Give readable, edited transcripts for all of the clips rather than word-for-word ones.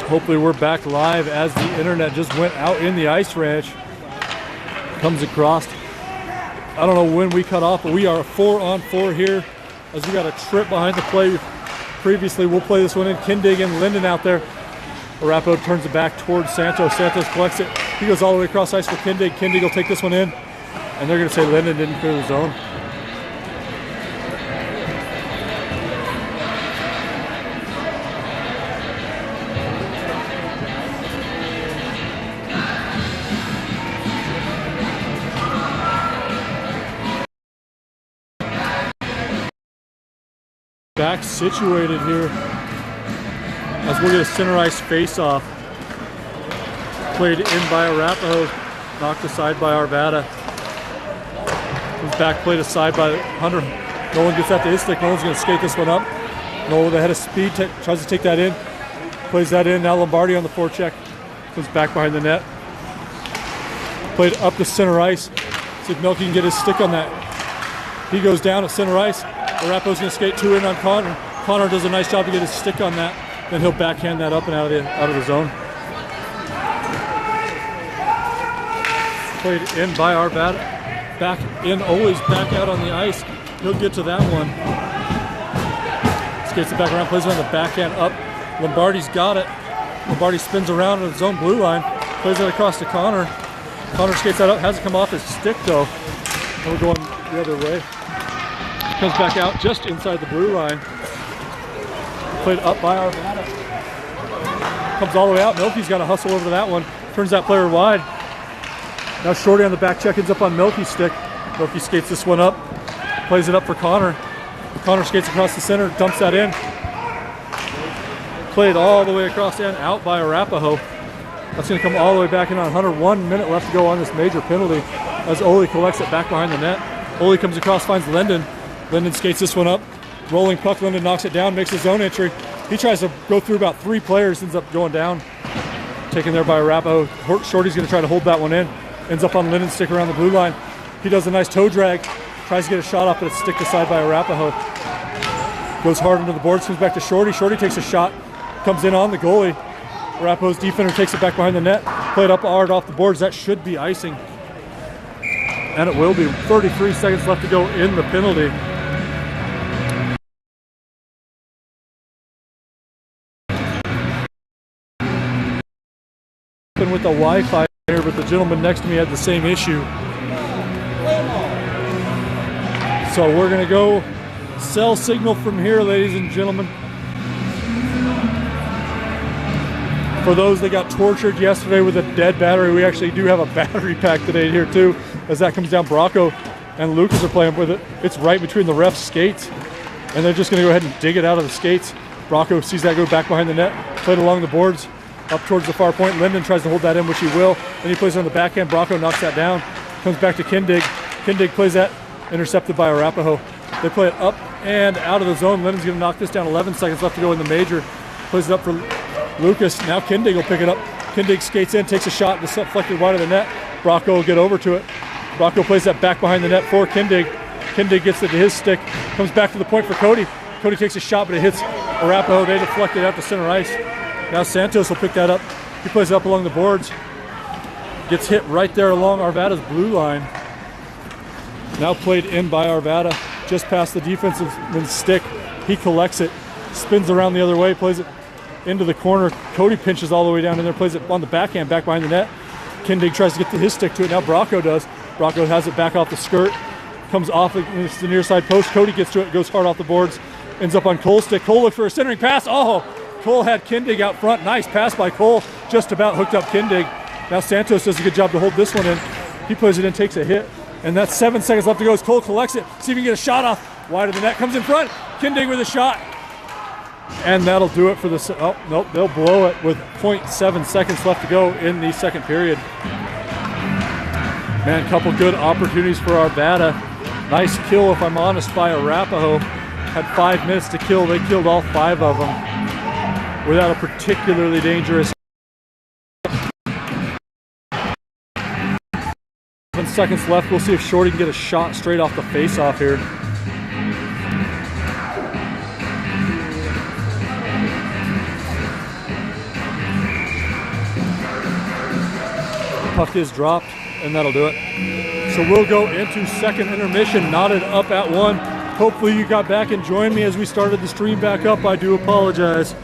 Hopefully we're back live as the internet just went out in the ice ranch. Comes across. I don't know when we cut off, but we are 4-on-4 here as we got a trip behind the play. Previously, we'll play this one in. Kindig and Linden out there. Arap turns it back towards Santos. Santos collects it. He goes all the way across ice for Kindig. Kindig will take this one in. And they're going to say Linden didn't clear the zone. Back situated here as we'll get a center ice face-off. Played in by Arapaho, knocked aside by Arvada. Comes back, played aside by Hunter. Nolan gets that to his stick. Nolan's going to skate this one up. Nolan with a head of speed, tries to take that in. Plays that in. Now Lombardi on the forecheck. Comes back behind the net. Played up the center ice. See if Melky can get his stick on that. He goes down at center ice. Arapaho's going to skate 2 in on Connor. Connor does a nice job to get his stick on that. Then he'll backhand that up and out of the zone. Played in by Arvada. Back in, always back out on the ice. He'll get to that one. Skates it back around, plays it on the backhand up. Lombardi's got it. Lombardi spins around on his own blue line. Plays it across to Connor. Connor skates that up, hasn't come off his stick though. And we're going the other way. Comes back out just inside the blue line. Played up by Arvada. Comes all the way out. Milky's got to hustle over to that one. Turns that player wide. Now Shorty on the back check ends up on Milky's stick. Milky skates this one up. Plays it up for Connor. Connor skates across the center, dumps that in. Played all the way across and out by Arapaho. That's going to come all the way back in on Hunter. 1 minute left to go on this major penalty as Oli collects it back behind the net. Oli comes across, finds Linden. Linden skates this one up. Rolling puck, Linden knocks it down, makes his own entry. He tries to go through about 3 players, ends up going down. Taken there by Arapaho. Shorty's going to try to hold that one in. Ends up on Linden's stick around the blue line. He does a nice toe drag. Tries to get a shot off, but it's sticked aside by Arapaho. Goes hard into the boards, comes back to Shorty. Shorty takes a shot, comes in on the goalie. Arapaho's defender takes it back behind the net. Played up hard off the boards. That should be icing. And it will be. 33 seconds left to go in the penalty. With the Wi-Fi here, but the gentleman next to me had the same issue. So we're going to go cell signal from here, ladies and gentlemen. For those that got tortured yesterday with a dead battery, we actually do have a battery pack today here too. As that comes down, Bracco and Lucas are playing with it. It's right between the ref's skates, and they're just going to go ahead and dig it out of the skates. Bracco sees that go back behind the net, played along the boards, up towards the far point. Linden tries to hold that in, which he will. Then he plays it on the backhand. Bracco knocks that down. Comes back to Kindig. Kindig plays that, intercepted by Arapaho. They play it up and out of the zone. Linden's going to knock this down. 11 seconds left to go in the major. Plays it up for Lucas. Now Kindig will pick it up. Kindig skates in, takes a shot, deflected wide of the net. Bracco will get over to it. Bracco plays that back behind the net for Kindig. Kindig gets it to his stick. Comes back to the point for Cody. Cody takes a shot, but it hits Arapaho. They deflect it out to center ice. Now Santos will pick that up. He plays it up along the boards. Gets hit right there along Arvada's blue line. Now played in by Arvada, just past the defenseman's stick. He collects it, spins around the other way, plays it into the corner. Cody pinches all the way down in there, plays it on the backhand, back behind the net. Kindig tries to get his stick to it. Now Bracco does. Bracco has it back off the skirt, comes off the near side post. Cody gets to it, goes hard off the boards, ends up on Cole's stick. Cole looks for a centering pass. Oh! Cole had Kindig out front. Nice pass by Cole. Just about hooked up Kindig. Now Santos does a good job to hold this one in. He plays it in, takes a hit. And that's 7 seconds left to go as Cole collects it. See if he can get a shot off. Wide of the net. Comes in front. Kindig with a shot. And that'll do it for the... Oh, nope. They'll blow it with 0.7 seconds left to go in the second period. Man, a couple good opportunities for Arvada. Nice kill, if I'm honest, by Arapaho. Had 5 minutes to kill. They killed all 5 of them without a particularly dangerous. 7 seconds left. We'll see if Shorty can get a shot straight off the face-off here. Puck is dropped, and that'll do it. So we'll go into second intermission, knotted up at 1. Hopefully you got back and joined me as we started the stream back up. I do apologize.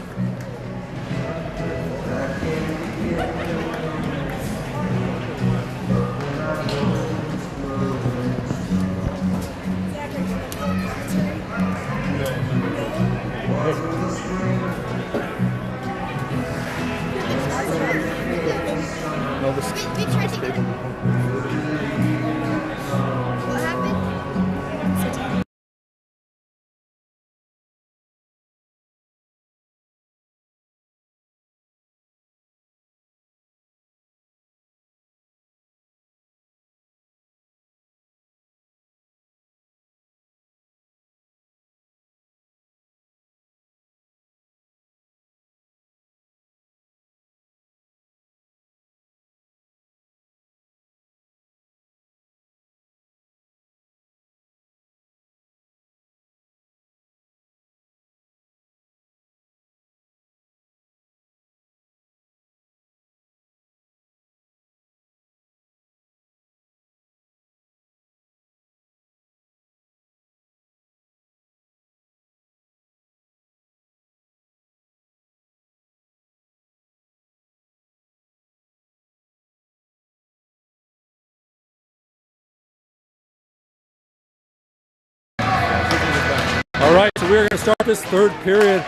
All right, so we're going to start this third period,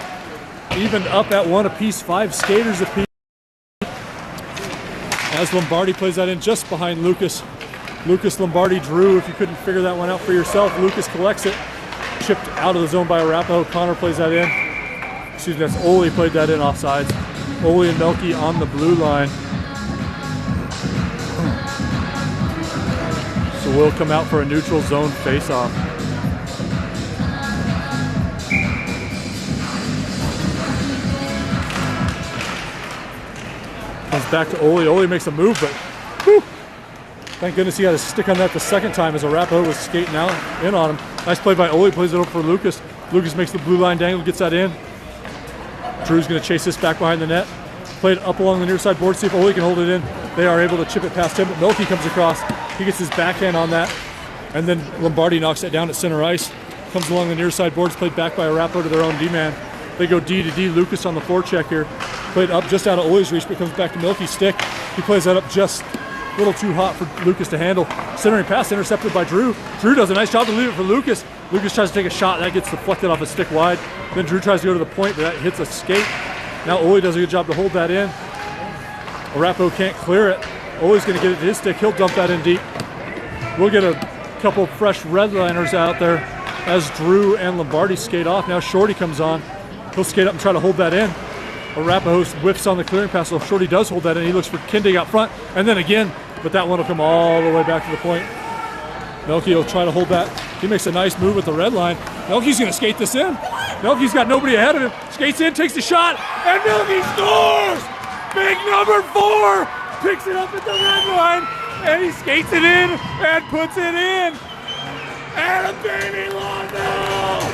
evened up at 1 apiece, 5 skaters apiece. As Lombardi plays that in just behind Lucas. Lucas, Lombardi, Drew, if you couldn't figure that one out for yourself. Lucas collects it, chipped out of the zone by Arap. Connor plays that in. Excuse me, that's Ole played that in offsides. Ole and Melky on the blue line. So we'll come out for a neutral zone face-off. Comes back to Ole. Ole makes a move, but whew, thank goodness he had a stick on that the second time as Arap was skating out in on him. Nice play by Ole, plays it over for Lucas. Lucas makes the blue line dangle, gets that in. Drew's going to chase this back behind the net. Played up along the near side board, see if Ole can hold it in. They are able to chip it past him, but Melky comes across. He gets his backhand on that, and then Lombardi knocks it down at center ice. Comes along the near side boards, played back by Arap to their own D-man. They go D to D. Lucas on the forecheck here. Played up just out of Ole's reach, but comes back to Melky's stick. He plays that up just a little too hot for Lucas to handle. Centering pass intercepted by Drew. Drew does a nice job to leave it for Lucas. Lucas tries to take a shot. That gets deflected off a stick wide. Then Drew tries to go to the point, but that hits a skate. Now Ole does a good job to hold that in. Arap can't clear it. Ole's going to get it to his stick. He'll dump that in deep. We'll get a couple fresh redliners out there as Drew and Lombardi skate off. Now Shorty comes on. He'll skate up and try to hold that in. Arap whiffs on the clearing pass, so Shorty does hold that in. He looks for Kindig out front, and then again, but that one will come all the way back to the point. Melky will try to hold that. He makes a nice move with the red line. Melky's going to skate this in. Melky's got nobody ahead of him. Skates in, takes the shot, and Melky scores! Big number 4 picks it up at the red line, and he skates it in and puts it in. And a baby Londo!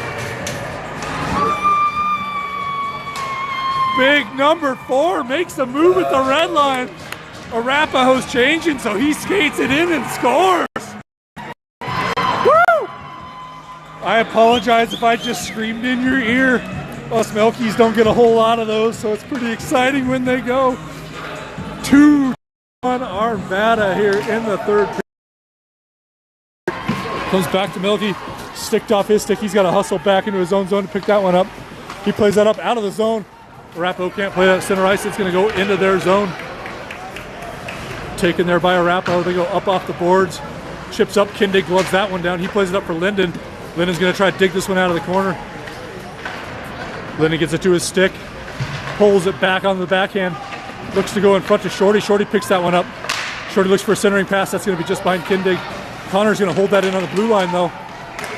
Big number 4 makes a move at the red line. Arapahoe's changing, so he skates it in and scores. Woo! I apologize if I just screamed in your ear. Us Melkies don't get a whole lot of those, so it's pretty exciting when they go. 2 on Arvada here in the third period. Comes back to Melky, sticked off his stick. He's got to hustle back into his own zone to pick that one up. He plays that up out of the zone. Arapo can't play that at center ice. It's going to go into their zone. Taken there by Arapo. They go up off the boards. Chips up. Kindig gloves that one down. He plays it up for Linden. Linden's going to try to dig this one out of the corner. Linden gets it to his stick. Pulls it back on the backhand. Looks to go in front to Shorty. Shorty picks that one up. Shorty looks for a centering pass. That's going to be just behind Kindig. Connor's going to hold that in on the blue line, though.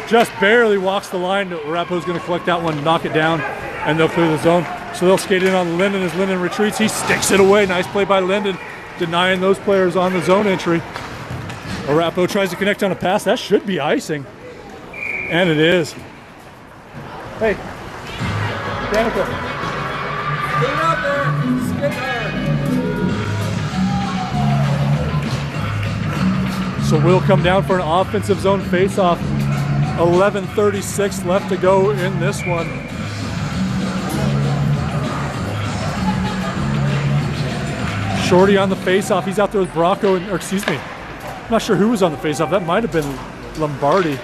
Just barely walks the line. Arapo's going to collect that one, knock it down, and they'll clear the zone. So they'll skate in on Linden as Linden retreats. He sticks it away. Nice play by Linden, denying those players on the zone entry. Arapo tries to connect on a pass. That should be icing. And it is. Hey, Danica. Get out there. Skip there. So we'll come down for an offensive zone face-off. 11:36 left to go in this one. Shorty on the face-off. He's out there with Bracco, or excuse me, I'm not sure who was on the face-off. That might have been Lombardi.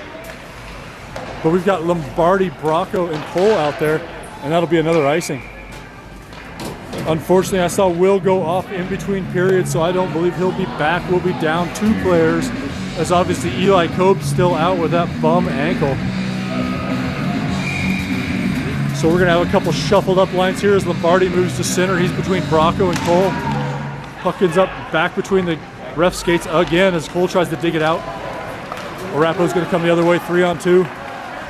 But we've got Lombardi, Bracco, and Cole out there, and that'll be another icing. Unfortunately, I saw Will go off in between periods, so I don't believe he'll be back. We'll be down 2 players, as obviously Eli Cope's still out with that bum ankle. So we're gonna have a couple shuffled up lines here as Lombardi moves to center. He's between Bracco and Cole. Puck ends up back between the ref skates again as Cole tries to dig it out. Arapo's gonna come the other way, 3-on-2.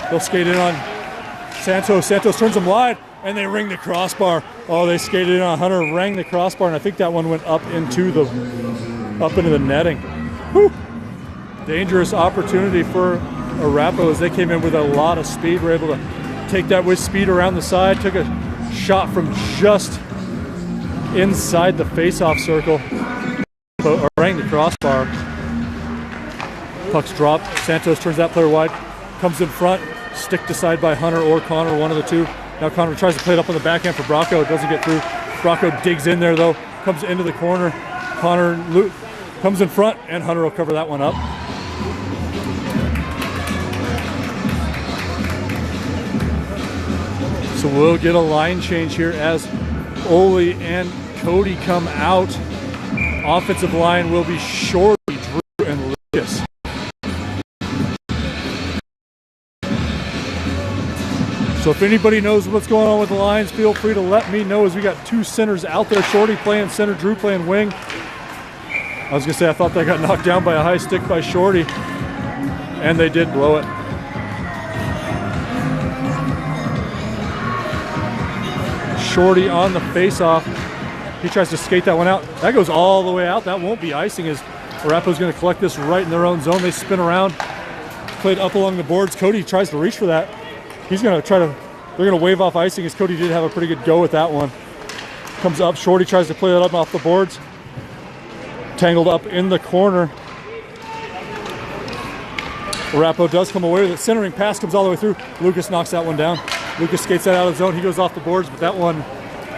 They'll skate in on Santos. Santos turns them wide, and they ring the crossbar. Oh, they skated in on Hunter, rang the crossbar, and I think that one went up into the netting. Whew. Dangerous opportunity for Arapo as they came in with a lot of speed. Were able to take that with speed around the side. Took a shot from just inside the face-off circle. Rang the crossbar. Puck's dropped. Santos turns that player wide. Comes in front. Stick to side by Hunter or Connor, one of the two. Now Connor tries to play it up on the backhand for Bracco. It doesn't get through. Bracco digs in there though. Comes into the corner. Connor comes in front, and Hunter will cover that one up. So we'll get a line change here as Ole and Cody come out. Offensive line will be Shorty, Drew, and Lucas. So if anybody knows what's going on with the lines, feel free to let me know as we got 2 centers out there. Shorty playing center, Drew playing wing. I was gonna say I thought that got knocked down by a high stick by Shorty, and they did blow it. Shorty on the face-off. He tries to skate that one out. That goes all the way out. That won't be icing as Arapo's gonna collect this right in their own zone. They spin around, played up along the boards. Cody tries to reach for that. He's gonna try to, they're gonna wave off icing as Cody did have a pretty good go with that one. Comes up, Shorty tries to play that up off the boards. Tangled up in the corner. Arapo does come away with it. Centering pass comes all the way through. Lucas knocks that one down. Lucas skates that out of the zone. He goes off the boards, but that one,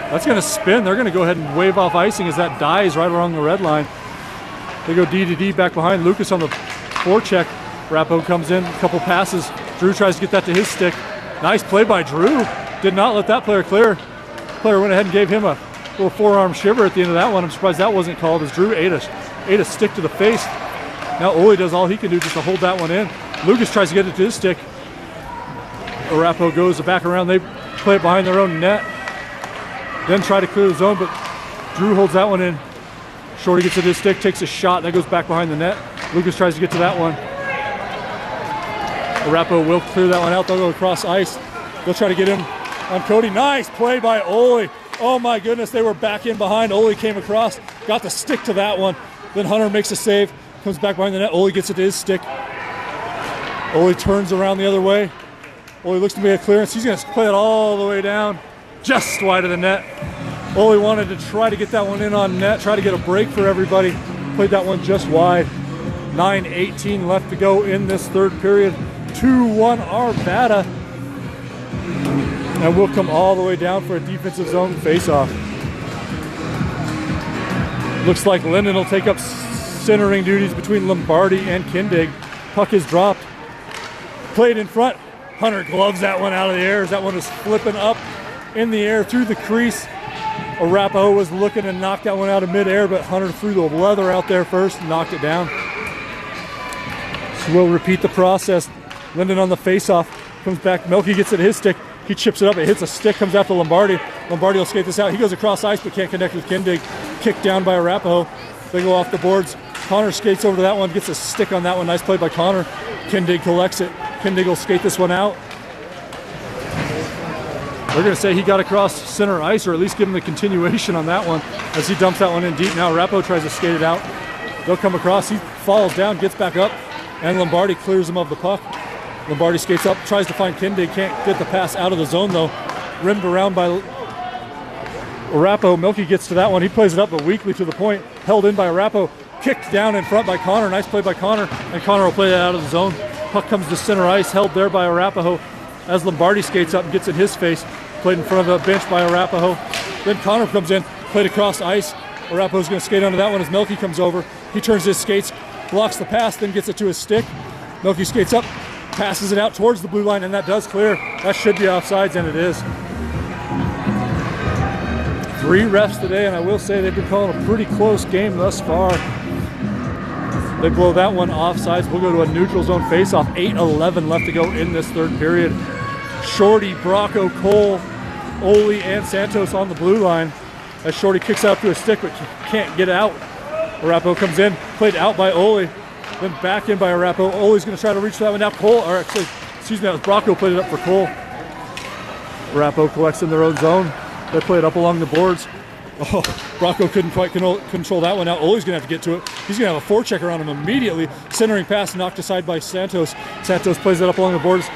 that's gonna spin. They're gonna go ahead and wave off icing as that dies right along the red line. They go D to D back behind. Lucas on the forecheck. Arapo comes in, a couple passes. Drew tries to get that to his stick. Nice play by Drew. Did not let that player clear. Player went ahead and gave him a little forearm shiver at the end of that one. I'm surprised that wasn't called as Drew ate a stick to the face. Now Ole does all he can do just to hold that one in. Lucas tries to get it to his stick. Arapo goes back around. They play it behind their own net. Then try to clear the zone, but Drew holds that one in. Shorty gets it to his stick, takes a shot. That goes back behind the net. Lucas tries to get to that one. Arapo will clear that one out. They'll go across ice. They'll try to get in on Cody. Nice play by Ole. Oh my goodness, they were back in behind. Ole came across, got the stick to that one. Then Hunter makes a save, comes back behind the net. Ole gets it to his stick. Ole turns around the other way. Ole looks to make a clearance. He's going to play it all the way down, just wide of the net. Ole wanted to try to get that one in on net, try to get a break for everybody. Played that one just wide. 9:18 left to go in this third period. 2-1 Arvada. And we'll come all the way down for a defensive zone face-off. Looks like Linden will take up centering duties between Lombardi and Kindig. Puck is dropped. Played in front. Hunter gloves that one out of the air as that one was flipping up in the air through the crease. Arapo was looking to knock that one out of midair, but Hunter threw the leather out there first and knocked it down. So we'll repeat the process. Linden on the face-off, comes back. Melky gets it to his stick. He chips it up. It hits a stick, comes after Lombardi. Lombardi will skate this out. He goes across ice, but can't connect with Kindig. Kicked down by Arapo. They go off the boards. Connor skates over to that one, gets a stick on that one. Nice play by Connor. Kindig collects it. Kindig will skate this one out. They're going to say he got across center ice, or at least give him the continuation on that one as he dumps that one in deep. Now Arapo tries to skate it out. They'll come across. He falls down, gets back up, and Lombardi clears him of the puck. Lombardi skates up, tries to find Kindig, can't get the pass out of the zone though. Rimmed around by Arapo. Milky gets to that one. He plays it up, but weakly to the point. Held in by Arapo. kicked down in front by Connor. Nice play by Connor, and Connor will play that out of the zone. Puck comes to center ice, held there by Arapaho as Lombardi skates up and gets in his face. Played in front of the bench by Arapaho. Then Connor comes in, played across ice. Arapaho's going to skate onto that one as Melky comes over. He turns his skates, blocks the pass, then gets it to his stick. Melky skates up, passes it out towards the blue line, and that does clear. That should be offsides, and it is. 3 refs today, and I will say they've been calling a pretty close game thus far. They blow that one offsides. We'll go to a neutral zone faceoff. 8:11 left to go in this third period. Shorty, Bracco, Cole, Oli, and Santos on the blue line as Shorty kicks out to a stick, but can't get out. Arapaho comes in, played out by Oli, then back in by Arapaho. Oli's going to try to reach that one. Now Cole, or actually, excuse me, that was Bracco played it up for Cole. Arapaho collects in their own zone. They play it up along the boards. Oh, Bracco couldn't quite control that one. Now Oli's going to have to get to it. He's going to have a forechecker on him immediately. Centering pass knocked aside by Santos. Santos plays it up along the boards.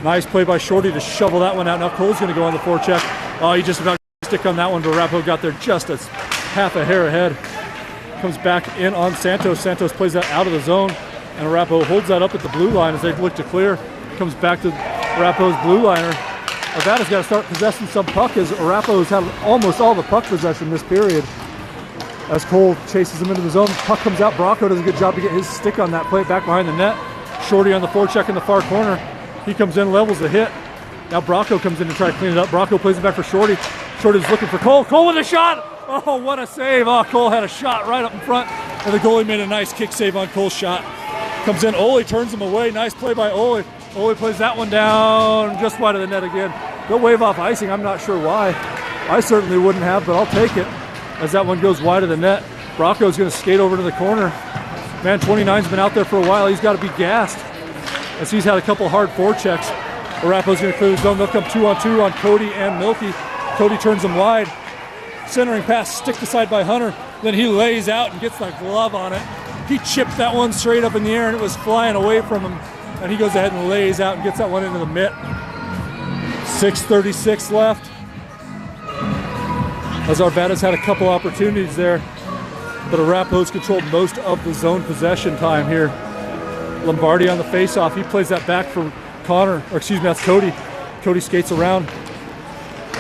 Nice play by Shorty to shovel that one out. Now Cole's going to go on the forecheck. Oh, he just about stick on that one, but Arapaho got there just a half a hair ahead. Comes back in on Santos. Santos plays that out of the zone, and Arapaho holds that up at the blue line as they look to clear. Comes back to Arapaho's blue liner. Arvada's got to start possessing some puck as Arapaho's had almost all the puck possession this period. As Cole chases him into the zone, puck comes out. Bracco does a good job to get his stick on that play back behind the net. Shorty on the forecheck in the far corner. He comes in, levels the hit. Now Bracco comes in to try to clean it up. Bracco plays it back for Shorty. Shorty's looking for Cole. Cole with a shot! Oh, what a save. Oh, Cole had a shot right up in front, and the goalie made a nice kick save on Cole's shot. Comes in, Oli turns him away. Nice play by Oli. Oli plays that one down just wide of the net again. They'll wave off icing. I'm not sure why. I certainly wouldn't have, but I'll take it as that one goes wide of the net. Bracco's going to skate over to the corner. Man, 29's been out there for a while. He's got to be gassed as he's had a couple hard forechecks. Arapaho's going to clear the zone. They'll come 2-on-2 on Cody and Milky. Cody turns him wide. Centering pass, stick aside by Hunter. Then he lays out and gets the glove on it. He chipped that one straight up in the air and it was flying away from him. And he goes ahead and lays out and gets that one into the mitt. 6:36 left. As Arvada's had a couple opportunities there, but Arapaho's controlled most of the zone possession time here. Lombardi on the faceoff. He plays that back for Connor, or excuse me, that's Cody. Cody skates around.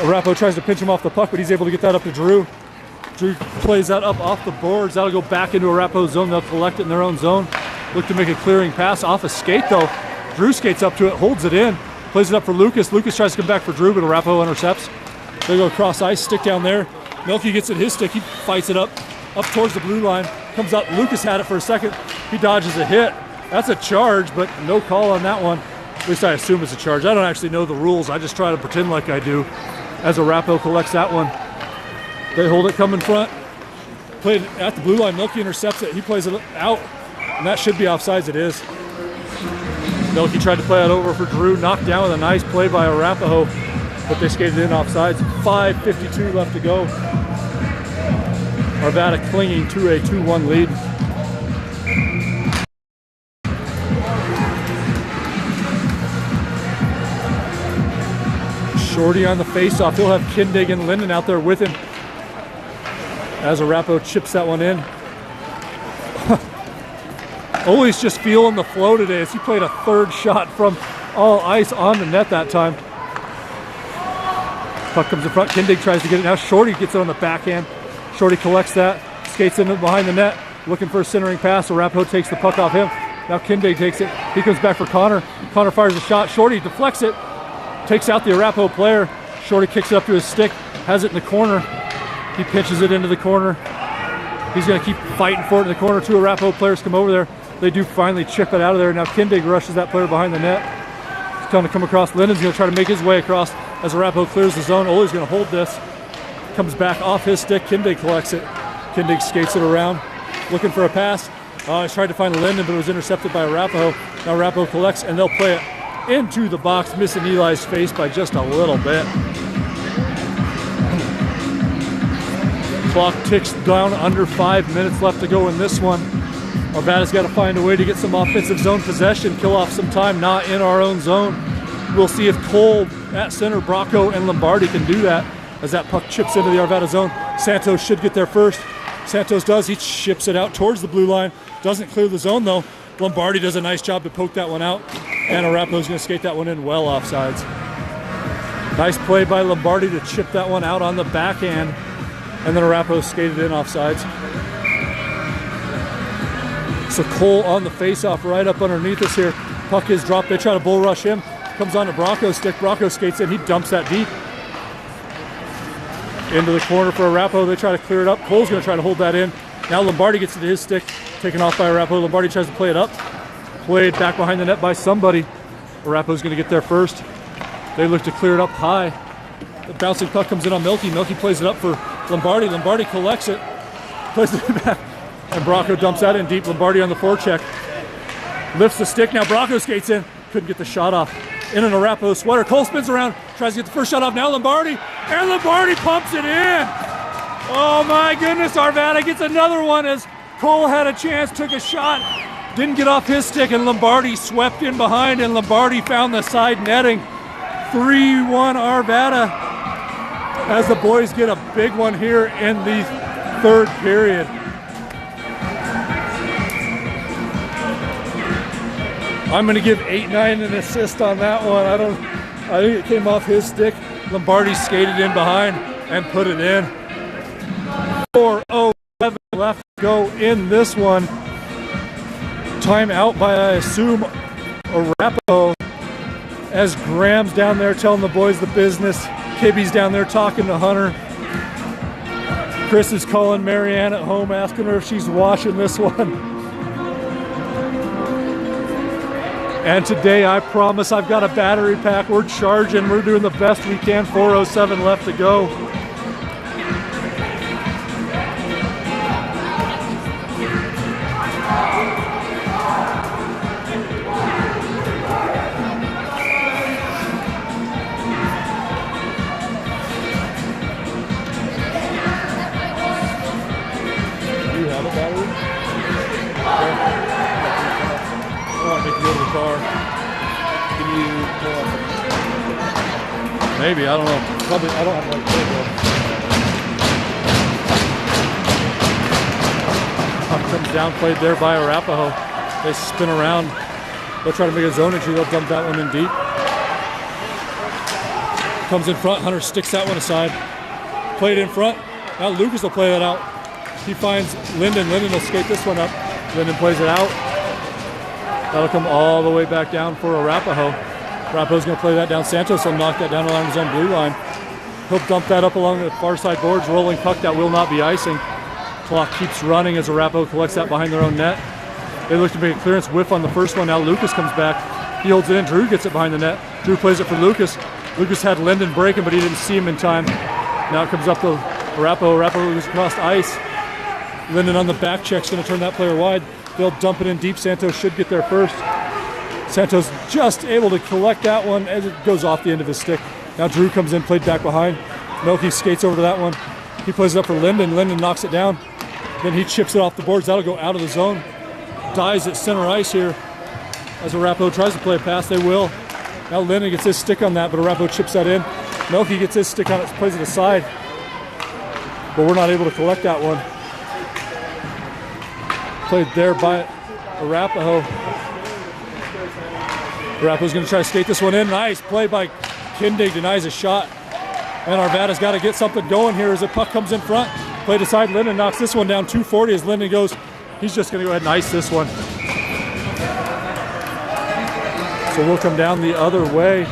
Arapaho tries to pinch him off the puck, but he's able to get that up to Drew. Drew plays that up off the boards. That'll go back into Arapaho's zone. They'll collect it in their own zone. Look to make a clearing pass off a skate though. Drew skates up to it, holds it in, plays it up for Lucas. Lucas tries to come back for Drew, but Arapaho intercepts. They go across ice, stick down there. Milky gets it his stick. He fights it up towards the blue line. Comes out. Lucas had it for a second. He dodges a hit. That's a charge, but no call on that one. At least I assume it's a charge. I don't actually know the rules. I just try to pretend like I do. As Arapaho collects that one. They hold it, come in front. Played at the blue line. Milky intercepts it. He plays it out, and that should be offsides. It is. Milky tried to play it over for Drew. Knocked down with a nice play by Arapaho, but they skated in offsides. 5:52 left to go. Arvada clinging to a 2-1 lead. Shorty on the faceoff. He'll have Kindig and Linden out there with him as Arapaho chips that one in. Oli's just feeling the flow today as he played a third shot from all ice on the net that time. Puck comes in front. Kindig tries to get it. Now Shorty gets it on the backhand. Shorty collects that, skates in behind the net, looking for a centering pass. Arapaho takes the puck off him. Now Kindig takes it. He comes back for Connor. Connor fires a shot. Shorty deflects it. Takes out the Arapaho player. Shorty kicks it up to his stick, has it in the corner. He pitches it into the corner. He's going to keep fighting for it in the corner. 2 Arapaho players come over there. They do finally chip it out of there. Now Kindig rushes that player behind the net. He's going to come across. Linden's going to try to make his way across as Arapaho clears the zone. Oli's going to hold this. Comes back off his stick. Kindig collects it. Kindig skates it around, looking for a pass. He's tried to find Linden, but it was intercepted by Arapaho. Now Arapaho collects, and they'll play it into the box, missing Eli's face by just a little bit. Clock ticks down, under 5 minutes left to go in this one. Arvada's got to find a way to get some offensive zone possession, kill off some time not in our own zone. We'll see if Cole at center, Bracco, and Lombardi can do that as that puck chips into the Arvada zone. Santos should get there first. Santos does. He chips it out towards the blue line. Doesn't clear the zone, though. Lombardi does a nice job to poke that one out. And Arapaho's going to skate that one in well offsides. Nice play by Lombardi to chip that one out on the backhand. And then Arapaho skated in offsides. So Cole on the faceoff right up underneath us here. Puck is dropped. They try to bull rush him. Comes on to Bracco's stick. Bracco skates in. He dumps that deep. Into the corner for Arapaho. They try to clear it up. Cole's going to try to hold that in. Now Lombardi gets into his stick. Taken off by Arapaho. Lombardi tries to play it up. Played back behind the net by somebody. Arapaho's going to get there first. They look to clear it up high. The bouncing puck comes in on Milky. Milky plays it up for Lombardi. Lombardi collects it. Plays it back. And Bracco dumps that in deep. Lombardi on the forecheck. Lifts the stick. Now Bracco skates in. Couldn't get the shot off. In an Arapaho sweater. Cole spins around. Tries to get the first shot off. Now Lombardi. And Lombardi pumps it in. Oh my goodness. Arvada gets another one as Cole had a chance. Took a shot. Didn't get off his stick. And Lombardi swept in behind. And Lombardi found the side netting. 3-1 Arvada. As the boys get a big one here in the third period. I'm going to give 8-9 an assist on that one. I think it came off his stick. Lombardi skated in behind and put it in. 4:07 left to go in this one. Timeout by, I assume, Arapaho. As Graham's down there telling the boys the business. Kibby's down there talking to Hunter. Chris is calling Marianne at home, asking her if she's watching this one. And today, I promise I've got a battery pack. We're charging. We're doing the best we can. 4:07 left to go. Do you have a battery? I want to make you go to the car. Can you pull up? Maybe, I don't know. Probably, I don't have like puck comes down, played there by Arapaho. They spin around. They'll try to make a zone entry. They'll dump that one in deep. Comes in front. Hunter sticks that one aside. Played in front. Now Lucas will play that out. He finds Linden. Linden will skate this one up. Linden plays it out. That'll come all the way back down for Arapaho. Arapaho's going to play that down. Santos will knock that down along his own blue line. He'll dump that up along the far side boards. Rolling puck that will not be icing. Clock keeps running as Arapaho collects that behind their own net. They look to make a clearance whiff on the first one. Now Lucas comes back. He holds it in. Drew gets it behind the net. Drew plays it for Lucas. Lucas had Linden breaking, but he didn't see him in time. Now it comes up to Arapaho. Arapaho goes across ice. Linden on the back check's going to turn that player wide. They'll dump it in deep. Santos should get there first. Santos just able to collect that one as it goes off the end of his stick. Now Drew comes in, played back behind. Milky skates over to that one. He plays it up for Linden. Linden knocks it down. Then he chips it off the boards. That'll go out of the zone. Dies at center ice here. As Arapaho tries to play a pass, they will. Now Linden gets his stick on that, but Arapaho chips that in. Milky gets his stick on it, plays it aside. But we're not able to collect that one. Played there by Arapaho. Arapaho's going to try to skate this one in. Nice play by Kindig, denies a shot. And Arvada's got to get something going here as the puck comes in front. Played aside, Linden knocks this one down 240 as Linden goes. He's just going to go ahead and ice this one. So we'll come down the other way.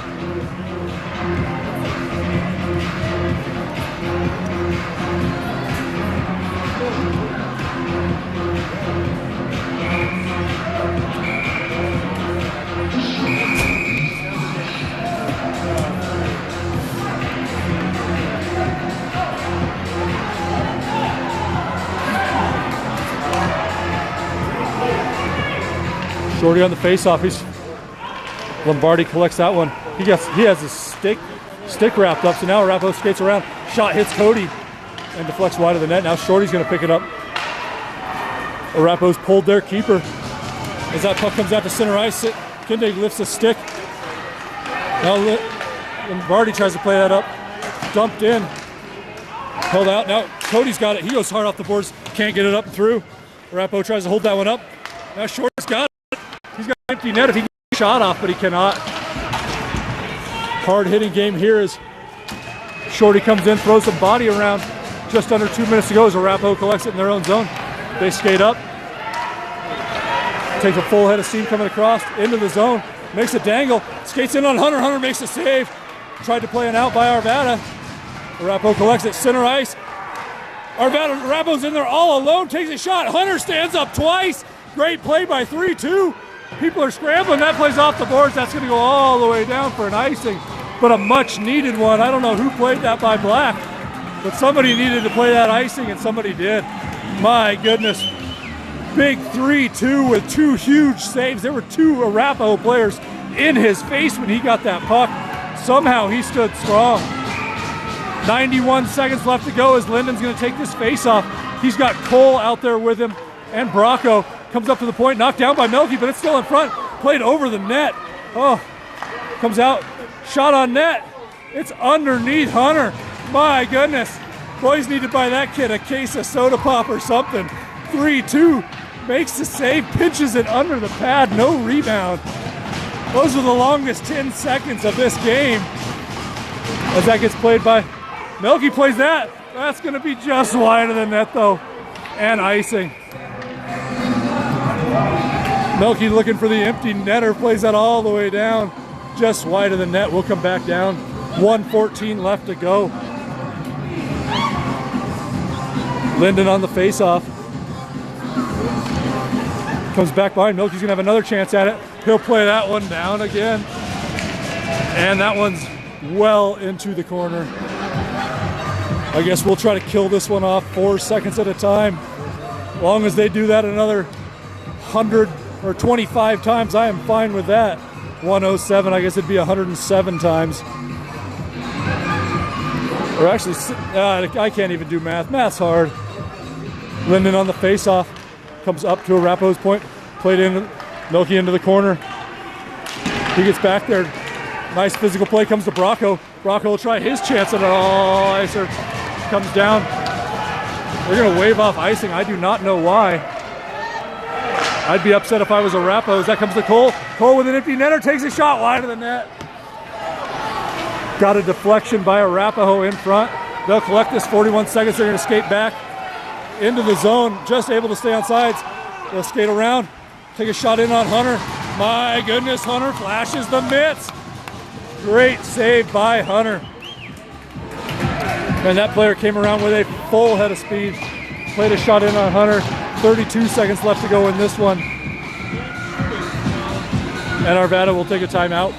Shorty on the faceoff. Lombardi collects that one. He has his stick wrapped up. So now Arapaho skates around. Shot hits Cody and deflects wide of the net. Now Shorty's going to pick it up. Arapaho's pulled their keeper. As that puck comes out to center ice, Kindig lifts a stick. Now Lombardi tries to play that up. Dumped in. Held out. Now Cody's got it. He goes hard off the boards. Can't get it up and through. Arapo tries to hold that one up. Now Shorty's got it. He's got an empty net if he can get a shot off, but he cannot. Hard hitting game here as Shorty comes in, throws some body around. Just under 2 minutes to go as Arapo collects it in their own zone. They skate up. Takes a full head of steam coming across into the zone. Makes a dangle. Skates in on Hunter. Hunter makes a save. Tried to play an out by Arvada. Arapo collects it, center ice. Arapo's in there all alone, takes a shot. Hunter stands up twice. Great play by 3-2. People are scrambling. That plays off the boards. That's going to go all the way down for an icing, but a much needed one. I don't know who played that by Black, but somebody needed to play that icing, and somebody did. My goodness. Big 3-2 with two huge saves. There were two Arapo players in his face when he got that puck. Somehow he stood strong. 91 seconds left to go as Linden's going to take this face-off. He's got Cole out there with him, and Bracco comes up to the point, knocked down by Melky, but it's still in front. Played over the net. Oh, comes out, shot on net. It's underneath Hunter. My goodness. Boys need to buy that kid a case of soda pop or something. 3-2, makes the save, pinches it under the pad, no rebound. Those are the longest 10 seconds of this game. As that gets played by Melky, plays that. That's going to be just wide of the net, though, and icing. Melky looking for the empty netter, plays that all the way down, just wide of the net. We'll come back down. 1:14 left to go. Linden on the face-off. Comes back behind. Melky's going to have another chance at it. He'll play that one down again. And that one's well into the corner. I guess we'll try to kill this one off 4 seconds at a time. As long as they do that another 100 or 25 times, I am fine with that. 107, I guess it'd be 107 times. Or actually, I can't even do math. Math's hard. Linden on the face-off. Comes up to Arapo's point. Played in, Melky into the corner. He gets back there. Nice physical play comes to Bracco. Bracco will try his chance at it. Oh, Icer comes down. They're going to wave off icing. I do not know why. I'd be upset if I was Arapo. As that comes to Cole. Cole with an empty netter takes a shot wide of the net. Got a deflection by Arapaho in front. They'll collect this 41 seconds. They're going to skate back into the zone. Just able to stay on sides. They'll skate around. Take a shot in on Hunter. My goodness, Hunter flashes the mitts. Great save by Hunter. And that player came around with a full head of speed. Played a shot in on Hunter. 32 seconds left to go in this one. And Arvada will take a timeout.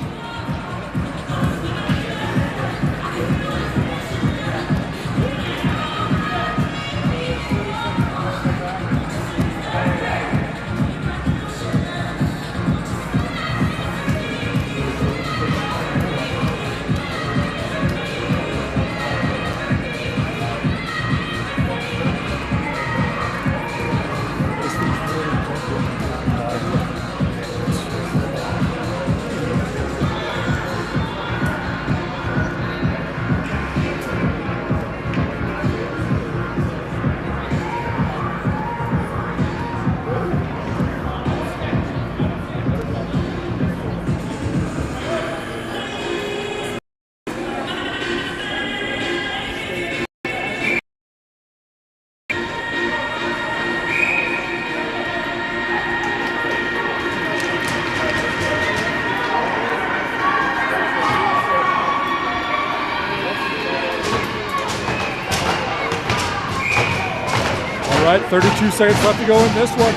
All right, 32 seconds left to go in this one.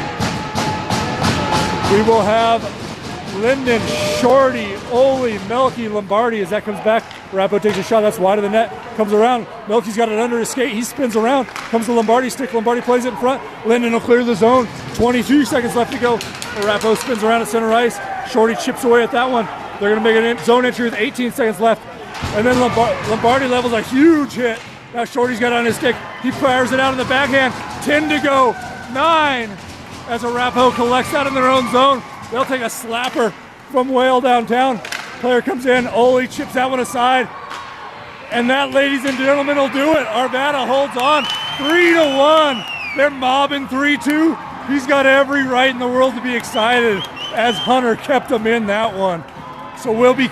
We will have Linden, Shorty, Ole, Melky, Lombardi as that comes back. Arapo takes a shot, that's wide of the net. Comes around, Melky's got it under his skate. He spins around, comes to Lombardi's stick. Lombardi plays it in front. Linden will clear the zone. 22 seconds left to go. Arapo spins around at center ice. Shorty chips away at that one. They're going to make a zone entry with 18 seconds left. And then Lombardi levels a huge hit. Now Shorty's got it on his stick. He fires it out in the backhand. 10 to go. 9 as Arapo collects that in their own zone. They'll take a slapper from Whale downtown. Player comes in. Ole chips that one aside. And that, ladies and gentlemen, will do it. Arvada holds on 3-1. They're mobbing 3-2. He's got every right in the world to be excited as Hunter kept him in that one. So we'll be